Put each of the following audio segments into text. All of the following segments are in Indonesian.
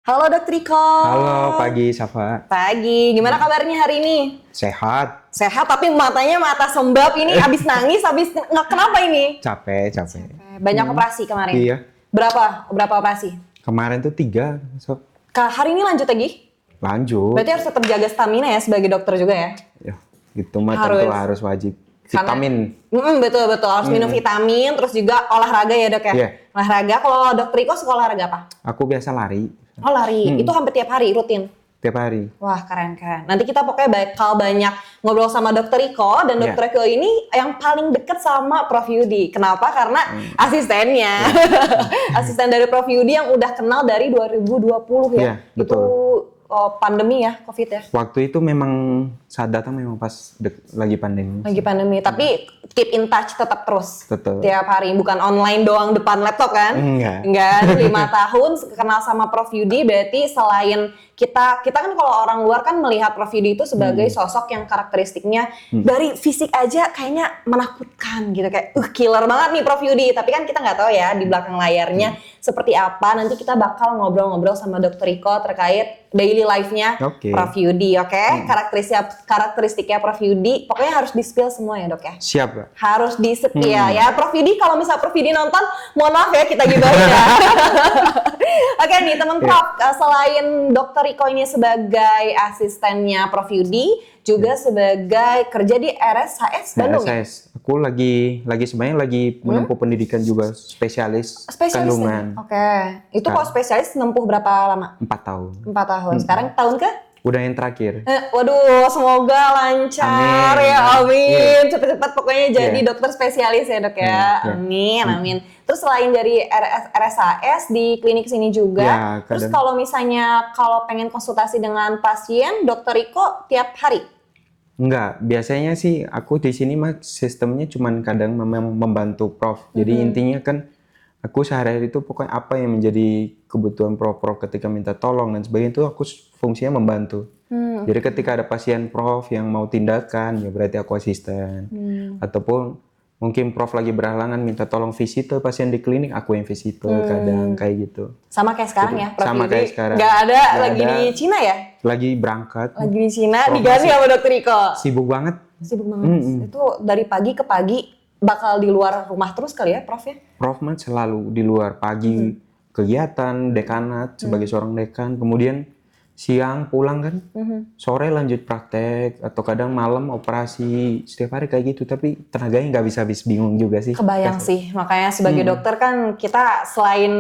Halo Dok Riko. Halo, pagi Safa. Pagi, gimana kabarnya hari ini? Sehat. Sehat, tapi matanya mata sembab ini abis nangis, abis kenapa ini? Capek. Banyak operasi kemarin? Iya. Berapa operasi? Kemarin tuh 3. So. Hari ini lanjut lagi? Lanjut. Berarti harus tetap jaga stamina ya sebagai dokter juga ya? Ya, gitu mah tentu harus wajib. Vitamin. Betul, harus minum vitamin, terus juga olahraga ya Dok ya? Iya. Olahraga, kalau Dok Riko suka olahraga apa? Aku biasa lari. Oh lari, itu hampir tiap hari rutin? Tiap hari. Wah keren. Nanti kita pokoknya bakal banyak ngobrol sama Dokter Riko. Dan Dokter Riko ini yang paling deket sama Prof Yudi. Kenapa? Karena asistennya. Asisten dari Prof Yudi yang udah kenal dari 2020 ya. Iya, betul. Itu pandemi ya, COVID ya. Waktu itu memang saat datang memang pas lagi pandemi. Lagi pandemi, tapi keep in touch tetap terus. Betul. Tiap hari, bukan online doang depan laptop kan? Enggak. 5 tahun kenal sama Prof Yudi, berarti selain kita kan kalau orang luar kan melihat Prof Yudi itu sebagai sosok yang karakteristiknya dari fisik aja kayaknya menakutkan gitu, kayak killer banget nih Prof Yudi, tapi kan kita nggak tahu ya di belakang layarnya seperti apa. Nanti kita bakal ngobrol-ngobrol sama Dr. Riko terkait daily life-nya Prof Yudi, oke? Karakteristiknya Prof Yudi, pokoknya harus di-spill semua ya Dok ya? Siap, Pak. Harus di-setia ya. Prof Yudi, kalau misalnya Prof Yudi nonton, mohon maaf ya kita gibahin ya. Oke nih teman Prof, selain Dr. Riko ini sebagai asistennya Prof Yudi, juga sebagai kerja di RSHS Bandung ya? RSHS. Aku lagi sebenarnya lagi menempuh pendidikan juga spesialis kandungan. Oke. Itu kalau spesialis nempuh berapa lama? 4 tahun. 4 tahun. Sekarang tahun ke? Udah yang terakhir. Waduh, semoga lancar. Amin. Ya, amin. Cepet-cepet pokoknya jadi dokter spesialis ya Dok ya. Amin. Terus selain dari RSHS di klinik sini juga. Terus kalau misalnya pengen konsultasi dengan pasien, Dr. Riko tiap hari? Enggak, biasanya sih aku di sini mah sistemnya cuman kadang membantu Prof. Jadi intinya kan aku sehari-hari itu pokoknya apa yang menjadi kebutuhan Prof ketika minta tolong dan sebagainya itu aku fungsinya membantu. Jadi ketika ada pasien Prof yang mau tindakan ya berarti aku asisten. Ataupun mungkin Prof lagi berhalangan minta tolong visite pasien di klinik, aku yang visite kadang kayak gitu. Sama kayak sekarang ya Prof? Sama kayak sekarang. Gak ada lagi di Cina ya? Lagi berangkat. Lagi di Cina, diganti sama Dr. Riko. Sibuk banget. Itu dari pagi ke pagi bakal di luar rumah terus kali ya Prof ya? Prof mah selalu di luar, pagi kegiatan dekanat sebagai seorang dekan, kemudian siang pulang kan, sore lanjut praktek atau kadang malam operasi, setiap hari kayak gitu. Tapi tenaganya nggak bisa habis, bingung juga sih. Kebayang sih, makanya sebagai dokter kan kita selain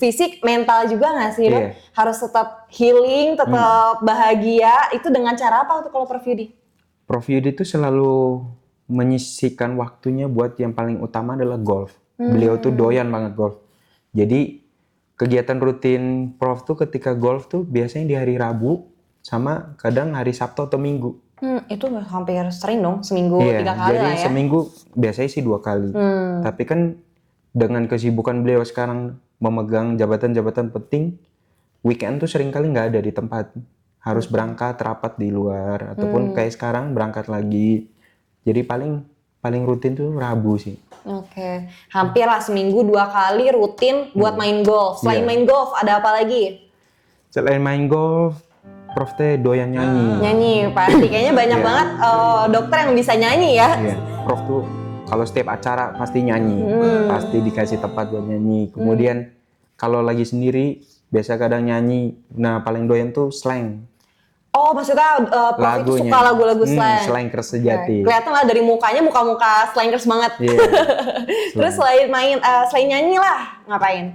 fisik, mental juga nggak sih Dok? Harus tetap healing, tetap bahagia. Itu dengan cara apa tuh kalau Prof Yudi? Prof Yudi itu selalu menyisihkan waktunya buat yang paling utama adalah golf. Beliau tuh doyan banget golf. Jadi kegiatan rutin Prof tuh ketika golf tuh biasanya di hari Rabu sama kadang hari Sabtu atau Minggu. Itu hampir sering dong, seminggu 3 kali jadi lah ya? Seminggu biasanya sih 2 kali. Tapi kan dengan kesibukan beliau sekarang memegang jabatan-jabatan penting, weekend tuh sering kali nggak ada di tempat. Harus berangkat rapat di luar ataupun kayak sekarang berangkat lagi. Jadi paling rutin tuh Rabu sih. Oke. Hampir lah seminggu 2 kali rutin buat main golf. Selain main golf ada apa lagi? Selain main golf, Prof teh doyan nyanyi. Nyanyi pasti, kayaknya banyak banget dokter yang bisa nyanyi ya. Prof tuh kalau setiap acara pasti nyanyi, pasti dikasih tempat buat nyanyi. Kemudian kalau lagi sendiri biasa kadang nyanyi. Nah paling doyan tuh slang. Oh maksudnya Prof itu suka lagu-lagu slang? Slankers sejati. Kelihatan lah dari mukanya, muka-muka slankers banget. Terus selain nyanyi lah, ngapain?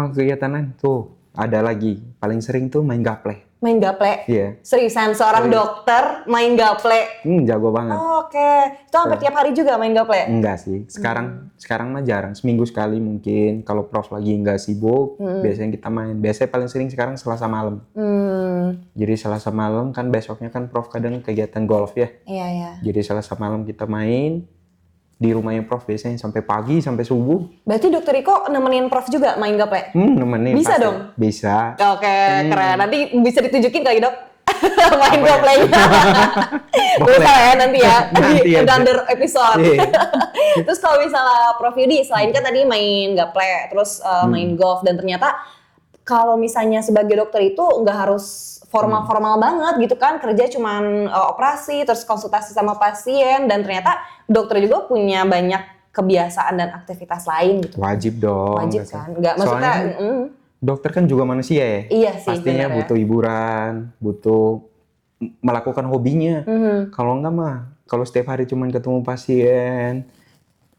Kegiatan tuh ada lagi. Paling sering tuh main gaple. Main gaple? Iya. Seriusan seorang dokter main gaple? Jago banget. Oke. Itu hampir tiap hari juga main gaple? Enggak sih. Sekarang mah jarang. Seminggu sekali mungkin. Kalau Prof lagi nggak sibuk, biasanya kita main. Biasanya paling sering sekarang Selasa malam. Jadi Selasa malam kan besoknya kan Prof kadang kegiatan golf ya. Iya. Jadi Selasa malam kita main. Di rumahnya Prof biasanya sampai pagi, sampai subuh. Berarti Dr. Riko nemenin Prof juga main gaple? Nemenin. Bisa pasti. dong? Bisa. Oke, keren. Nanti bisa ditunjukin kali Dok? main gaplenya. Bisa ya nanti ya. Di under episode. Terus kalau misalnya Prof Yudi, selain kan tadi main gaple, terus main golf, dan ternyata kalau misalnya sebagai dokter itu nggak harus formal-formal banget gitu kan, kerja cuman operasi terus konsultasi sama pasien, dan ternyata dokter juga punya banyak kebiasaan dan aktivitas lain gitu. Wajib dong. Wajib kan, nggak maksudnya. Soalnya dokter kan juga manusia ya. Iya sih, pastinya bener ya. butuh hiburan, butuh melakukan hobinya. Kalau enggak mah, kalau setiap hari cuman ketemu pasien,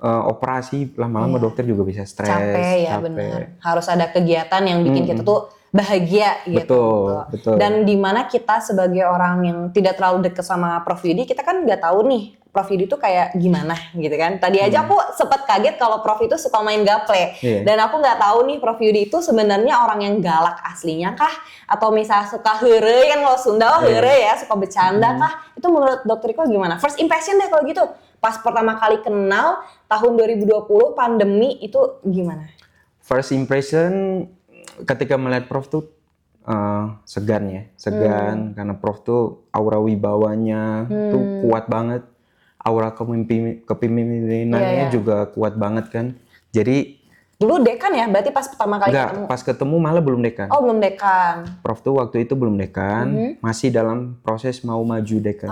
operasi, lama-lama dokter juga bisa stres. Capek ya, benar. Harus ada kegiatan yang bikin kita tuh bahagia gitu. Betul. Dan dimana kita sebagai orang yang tidak terlalu deket sama Prof Yudi, kita kan nggak tahu nih Prof Yudi tuh kayak gimana gitu kan. Tadi aja aku sempet kaget kalau Prof itu suka main gaple. Dan aku nggak tahu nih Prof Yudi itu sebenarnya orang yang galak aslinya kah? Atau misalnya suka heureuy, kan kalau Sunda heureuy ya, suka bercanda kah? Itu menurut Dokter Iko gimana? First impression deh kalau gitu. Pas pertama kali kenal tahun 2020 pandemi itu gimana? First impression ketika melihat Prof tuh segan karena Prof tuh aura wibawanya tuh kuat banget, aura kepemimpinannya juga kuat banget kan. Jadi dulu dekan ya, berarti pas pertama kali ketemu? Pas ketemu malah belum dekan. Oh, belum dekan. Prof tuh waktu itu belum dekan, masih dalam proses mau maju dekan.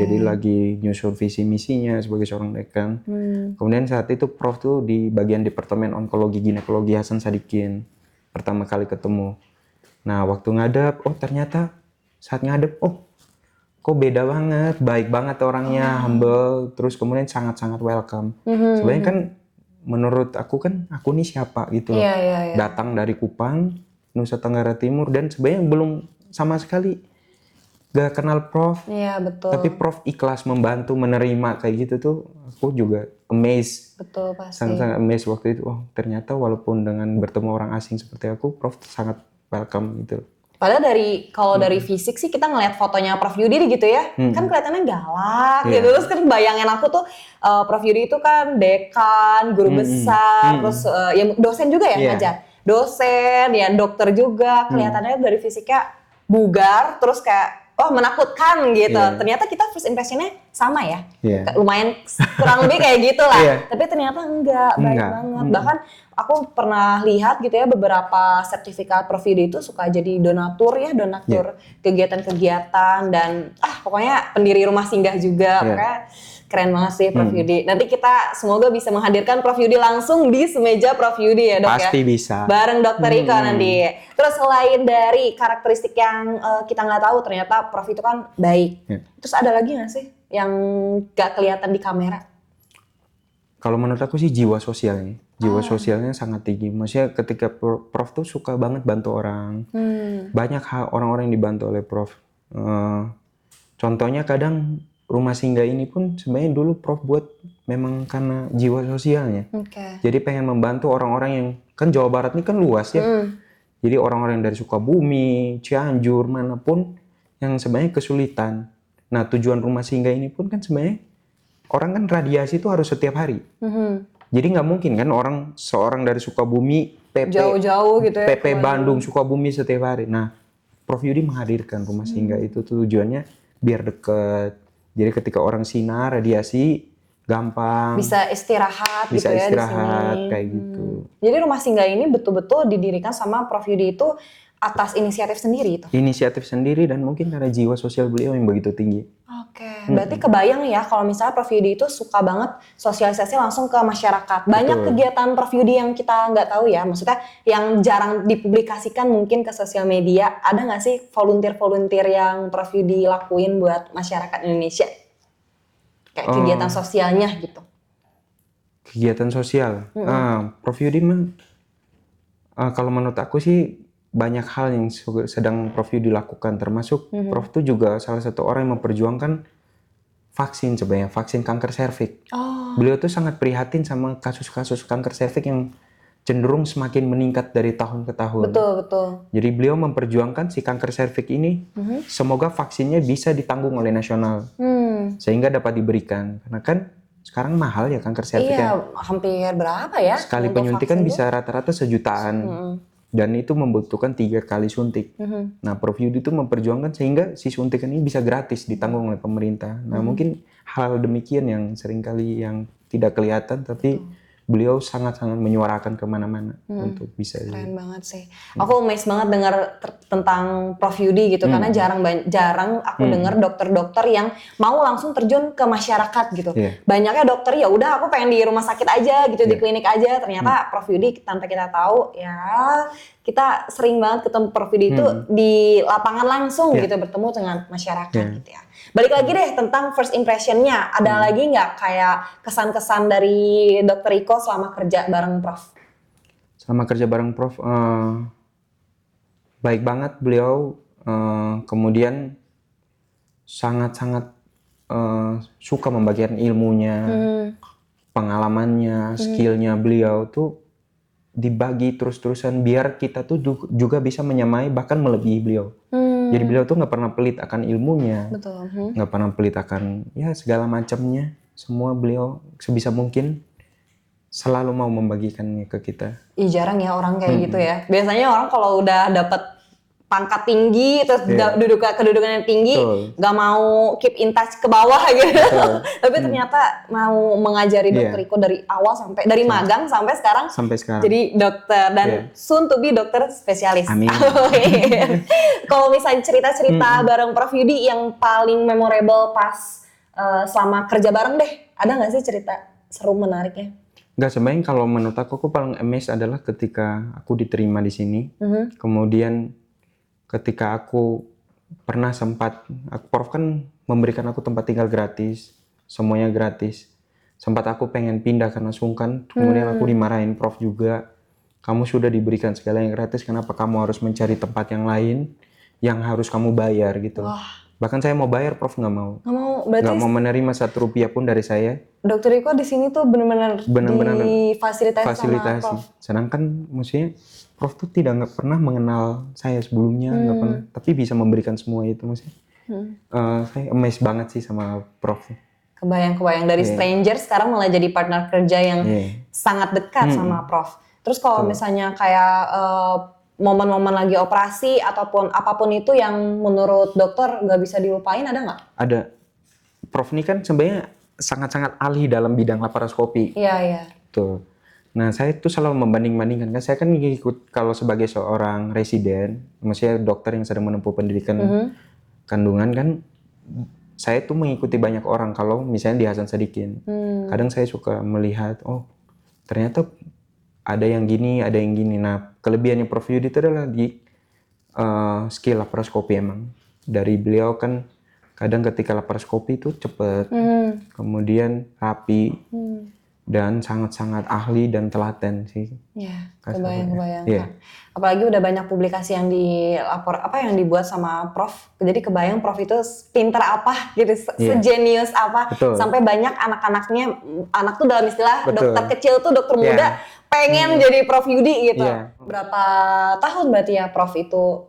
Jadi lagi nyusun visi misinya sebagai seorang dekan. Kemudian saat itu Prof tuh di bagian Departemen Onkologi Ginekologi Hasan Sadikin. Pertama kali ketemu. Nah, waktu ngadep, ternyata saat ngadep, kok beda banget, baik banget orangnya, humble, terus kemudian sangat-sangat welcome. Sebenarnya kan menurut aku nih siapa gitu. Datang dari Kupang, Nusa Tenggara Timur, dan sebenarnya belum sama sekali gak kenal Prof. Iya, betul. Tapi Prof ikhlas membantu, menerima kayak gitu tuh, aku juga amazed. Betul, pasti. Sangat-sangat amazed waktu itu. Ternyata walaupun dengan bertemu orang asing seperti aku, Prof sangat welcome gitu. Padahal dari fisik sih kita ngeliat fotonya Prof Yudi gitu ya, kan kelihatannya galak gitu. Terus kan bayangin aku tuh Prof Yudi itu kan dekan, guru besar, terus ya dosen juga ya ngajar. Dosen, ya dokter juga, kelihatannya dari fisiknya bugar, terus kayak menakutkan gitu. Ternyata kita first impressionnya sama ya. Lumayan kurang lebih kayak gitu lah. Tapi ternyata enggak, baik banget. Bahkan aku pernah lihat gitu ya, beberapa sertifikat Prof Yudi itu suka jadi donatur kegiatan-kegiatan, dan pokoknya pendiri rumah singgah juga. Pokoknya keren banget sih Prof Yudi. Nanti kita semoga bisa menghadirkan Prof Yudi langsung di semeja Prof Yudi ya, Dok. Pasti bisa. Bareng Dokter Iko nanti. Terus selain dari karakteristik yang kita nggak tahu, ternyata Prof itu kan baik. Terus ada lagi nggak sih yang nggak kelihatan di kamera? Kalau menurut aku sih jiwa sosialnya. Jiwa sosialnya sangat tinggi. Maksudnya ketika Prof tuh suka banget bantu orang. Banyak orang-orang yang dibantu oleh Prof. Contohnya kadang rumah singgah ini pun sebenarnya dulu Prof buat memang karena jiwa sosialnya. Jadi pengen membantu orang-orang yang, kan Jawa Barat ini kan luas ya. Jadi orang-orang dari Sukabumi, Cianjur, manapun yang sebenarnya kesulitan. Nah, tujuan rumah singgah ini pun kan sebenarnya orang kan radiasi itu harus setiap hari. Jadi nggak mungkin kan seorang dari Sukabumi, jauh-jauh gitu ya, PP Bandung, Sukabumi setiap hari. Nah, Prof Yudi menghadirkan rumah singgah itu tujuannya biar deket. Jadi ketika orang sinar radiasi gampang. Bisa istirahat gitu ya di sini. Kayak gitu. Jadi rumah singgah ini betul-betul didirikan sama Prof Yudi itu atas inisiatif sendiri itu? Inisiatif sendiri, dan mungkin karena jiwa sosial beliau yang begitu tinggi. Berarti kebayang ya kalau misalnya Prof Yudi itu suka banget sosialisasi langsung ke masyarakat. Banyak kegiatan Prof Yudi yang kita nggak tahu ya, maksudnya yang jarang dipublikasikan mungkin ke sosial media. Ada nggak sih volunteer yang Prof Yudi lakuin buat masyarakat Indonesia? Kayak kegiatan sosialnya gitu. Kegiatan sosial? Prof Yudi mah, kalau menurut aku sih banyak hal yang sedang Prof Yudi lakukan, termasuk Prof itu juga salah satu orang yang memperjuangkan vaksin sebenarnya, vaksin kanker serviks. Beliau tuh sangat prihatin sama kasus-kasus kanker serviks yang cenderung semakin meningkat dari tahun ke tahun. Betul. Jadi beliau memperjuangkan si kanker serviks ini, semoga vaksinnya bisa ditanggung oleh nasional, sehingga dapat diberikan. Karena kan sekarang mahal ya kanker serviks. Iya, hampir berapa ya? Sekali penyuntikan bisa rata-rata sejutaan. Dan itu membutuhkan 3 kali suntik. Nah, Prof Yudi itu memperjuangkan sehingga si suntikan ini bisa gratis ditanggung oleh pemerintah. Nah, mungkin hal demikian yang seringkali yang tidak kelihatan, tapi beliau sangat-sangat menyuarakan kemana-mana untuk bisa. Keren banget sih. Aku amazed banget dengar tentang Prof Yudi gitu karena jarang aku dengar dokter-dokter yang mau langsung terjun ke masyarakat gitu. Banyaknya dokter ya udah aku pengen di rumah sakit aja gitu, di klinik aja. Ternyata Prof Yudi tanpa kita tahu ya kita sering banget ketemu Prof Yudi itu di lapangan langsung gitu, bertemu dengan masyarakat gitu ya. Balik lagi deh tentang first impression-nya. Ada lagi nggak kayak kesan-kesan dari Dr. Riko selama kerja bareng Prof? Selama kerja bareng Prof, baik banget beliau. Kemudian sangat-sangat suka membagikan ilmunya, pengalamannya, skillnya beliau tuh dibagi terus-terusan biar kita tuh juga bisa menyamai bahkan melebihi beliau. Jadi beliau tuh nggak pernah pelit akan ilmunya, nggak pernah pelit akan ya segala macamnya. Semua beliau sebisa mungkin selalu mau membagikannya ke kita. Ih, jarang ya orang kayak gitu ya. Biasanya orang kalau udah dapat pangkat tinggi terus kedudukan yang tinggi nggak mau keep in touch ke bawah gitu. Tapi ternyata mau mengajari Dr. Riko dari awal dari magang sampai sekarang jadi dokter dan soon to be dokter spesialis. Amin. Kalau misalnya cerita-cerita bareng Prof Yudi yang paling memorable pas selama kerja bareng deh, ada nggak sih cerita seru menariknya? Nggak, sebenarnya kalau menurut aku paling amazed adalah ketika aku diterima di sini. Kemudian ketika aku pernah Prof kan memberikan aku tempat tinggal gratis, semuanya gratis. Sempat aku pengen pindah karena sungkan, kemudian aku dimarahin Prof juga. Kamu sudah diberikan segala yang gratis, kenapa kamu harus mencari tempat yang lain yang harus kamu bayar gitu. Bahkan saya mau bayar, Prof nggak mau. Nggak mau menerima 1 rupiah pun dari saya. Dokter Riko di sini tuh benar-benar difasilitasi sama Prof. Sedangkan maksudnya Prof tuh tidak pernah mengenal saya sebelumnya, nggak pernah. Tapi bisa memberikan semua itu maksudnya. Saya amazed banget sih sama Prof. Kebayang-kebayang dari stranger sekarang malah jadi partner kerja yang sangat dekat sama Prof. Terus kalau misalnya kayak momen-momen lagi operasi ataupun apapun itu yang menurut dokter nggak bisa dilupain, ada nggak? Ada. Prof ini kan sebenarnya sangat-sangat ahli dalam bidang laparoskopi. Iya. Tuh. Nah, saya tuh selalu membanding-bandingkan. Kan saya kan ngikut kalau sebagai seorang residen, maksudnya dokter yang sedang menempuh pendidikan kandungan kan, saya tuh mengikuti banyak orang kalau misalnya di Hasan Sadikin. Kadang saya suka melihat, oh ternyata ada yang gini, ada yang gini. Nah, kelebihannya Prof Yudi itu adalah di skill laparoskopi emang. Dari beliau kan kadang ketika laparoskopi itu cepet, kemudian rapi, dan sangat-sangat ahli dan telaten sih. Iya, kebayang. Apalagi udah banyak publikasi yang yang dibuat sama Prof. Jadi kebayang Prof itu pinter apa gitu, sejenius apa. Sampai banyak anak tuh dalam istilah dokter kecil tuh dokter muda pengen jadi Prof Yudi gitu. Berapa tahun berarti ya Prof itu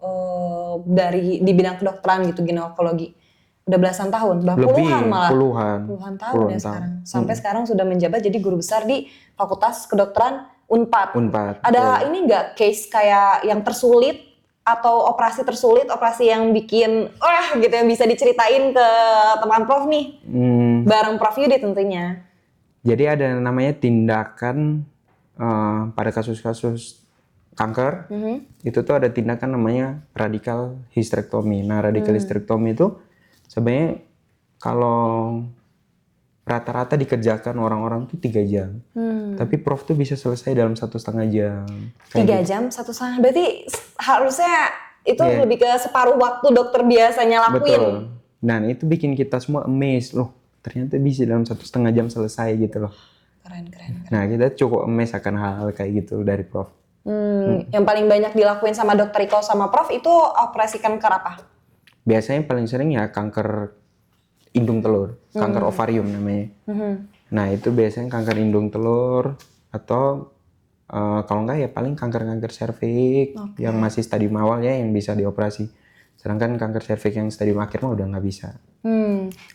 di bidang kedokteran gitu, ginekologi? Udah belasan tahun, puluhan malah. Puluhan tahun ya sekarang. Sampai sekarang sudah menjabat jadi guru besar di Fakultas Kedokteran Unpad. Ada ini nggak case kayak yang tersulit atau operasi tersulit, operasi yang bikin gitu yang bisa diceritain ke teman Prof nih? Bareng Prof Yudi tentunya. Jadi ada namanya tindakan pada kasus-kasus kanker. Itu tuh ada tindakan namanya radikal histerektomi. Nah, radikal histerektomi itu sebenarnya kalau rata-rata dikerjakan orang-orang tuh 3 jam. Tapi Prof tuh bisa selesai dalam 1,5 jam. 3 jam, 1,5. Berarti harusnya itu lebih ke separuh waktu dokter biasanya lakuin. Betul. Dan itu bikin kita semua amazed. Loh, ternyata bisa dalam 1,5 jam selesai gitu loh. Keren. Nah, kita cukup amazed akan hal-hal kayak gitu dari Prof. Yang paling banyak dilakuin sama Dr. Riko sama Prof itu operasi kanker apa? Biasanya paling sering ya kanker indung telur, kanker ovarium namanya. Nah, itu biasanya kanker indung telur atau kalau enggak ya paling kanker-kanker serviks yang masih stadium awal ya yang bisa dioperasi. Sedangkan kanker serviks yang stadium akhir mah udah nggak bisa.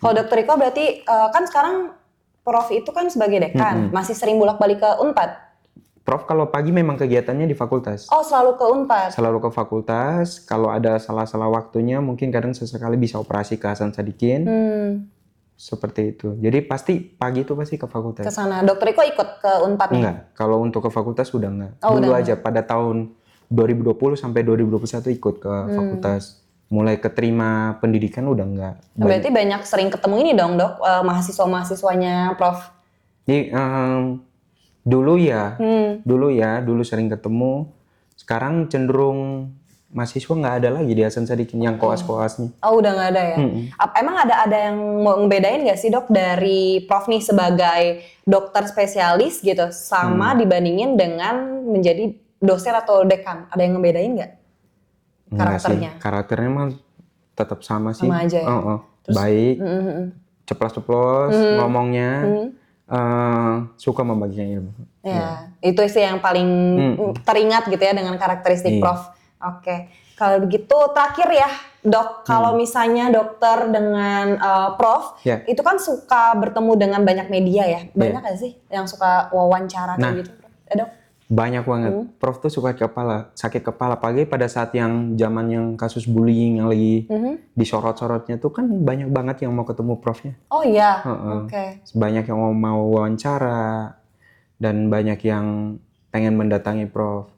Kalau Dr. Riko berarti kan sekarang Prof itu kan sebagai dekan, masih sering bolak-balik ke Unpad. Prof kalau pagi memang kegiatannya di fakultas. Oh, selalu ke Unpad? Selalu ke fakultas. Kalau ada salah-salah waktunya mungkin kadang sesekali bisa operasi ke Hasan Sadikin. seperti itu. Jadi pasti pagi itu pasti ke fakultas. Ke sana. Dokter Iko ikut ke Unpad nih? Enggak, kalau untuk ke fakultas udah enggak. Oh, Dulu udah aja pada tahun 2020 sampai 2021 ikut ke fakultas. Mulai keterima pendidikan udah enggak. Berarti banyak sering ketemu ini dong dok, mahasiswa-mahasiswanya Prof. Jadi dulu sering ketemu. Sekarang cenderung mahasiswa nggak ada lagi di Hasan Sadikin yang koas-koasnya. Oh udah nggak ada ya? Emang ada yang mau ngebedain nggak sih dok dari Prof nih sebagai dokter spesialis gitu sama dibandingin dengan menjadi dosen atau dekan? Ada yang ngebedain nggak karakternya? Sih. Karakternya mah tetap sama sih. Sama aja ya? Terus, baik, ceplos-ceplos ngomongnya, suka membagikan ilmu. Ya, itu sih yang paling teringat gitu ya dengan karakteristik Prof. Oke, kalau begitu terakhir ya dok, kalau misalnya dokter dengan Prof, itu kan suka bertemu dengan banyak media ya, banyak nggak sih yang suka wawancara kayak gitu, dok? Banyak banget. Prof tuh suka sakit kepala, apalagi pada saat yang zaman yang kasus bullying yang lagi disorot-sorotnya tuh kan banyak banget yang mau ketemu Profnya. Oh iya, oke. Banyak yang mau wawancara dan banyak yang pengen mendatangi Prof.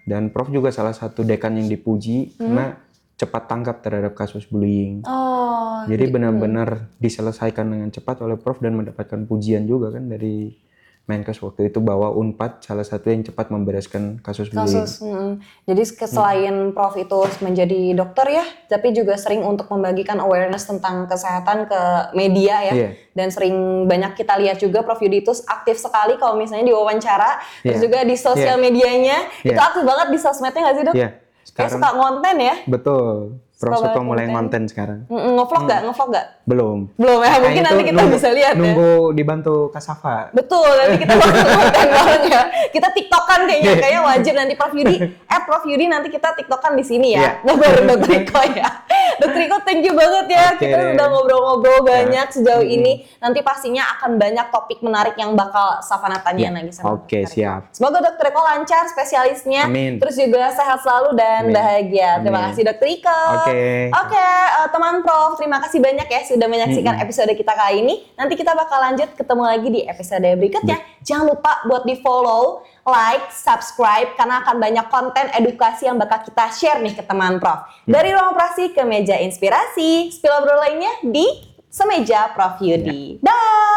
Dan Prof juga salah satu dekan yang dipuji karena cepat tanggap terhadap kasus bullying. Oh. Jadi benar-benar diselesaikan dengan cepat oleh Prof dan mendapatkan pujian juga kan dari Menkes waktu itu bahwa Unpad salah satu yang cepat membereskan kasus bullying. Jadi selain Prof itu menjadi dokter ya, tapi juga sering untuk membagikan awareness tentang kesehatan ke media ya. Dan sering banyak kita lihat juga Prof Yudi itu aktif sekali kalau misalnya diwawancara, terus juga di sosial medianya, itu aktif banget di sosmednya nggak sih dok? Kayak suka ngonten ya? Betul. Prof suka mulai konten sekarang. Ngevlog nggak? Belum. Belum ya, mungkin nanti kita bisa lihat ya. Nunggu dibantu Kasafa. Betul, nanti kita bakal konten bareng ya. Kita tiktokan kayaknya wajib nanti Prof Yudi nanti kita tiktokan di sini ya. Ngobrol Dokter Iko ya. Dokter Iko thank you banget ya. Kita udah ngobrol-ngobrol banyak sejauh ini. Nanti pastinya akan banyak topik menarik yang bakal Savana tanyain lagi sama Dokter Iko. Siap. Semoga Dokter Iko lancar spesialisnya. Amin. Terus juga sehat selalu dan bahagia. Terima kasih Dokter Iko. Oke, teman Prof, terima kasih banyak ya sudah menyaksikan episode kita kali ini. Nanti kita bakal lanjut ketemu lagi di episode berikutnya. Jangan lupa buat di follow, like, subscribe karena akan banyak konten edukasi yang bakal kita share nih ke teman Prof. Dari ruang operasi ke meja inspirasi, spill obrol lainnya di Semeja Prof Yudi. Dah.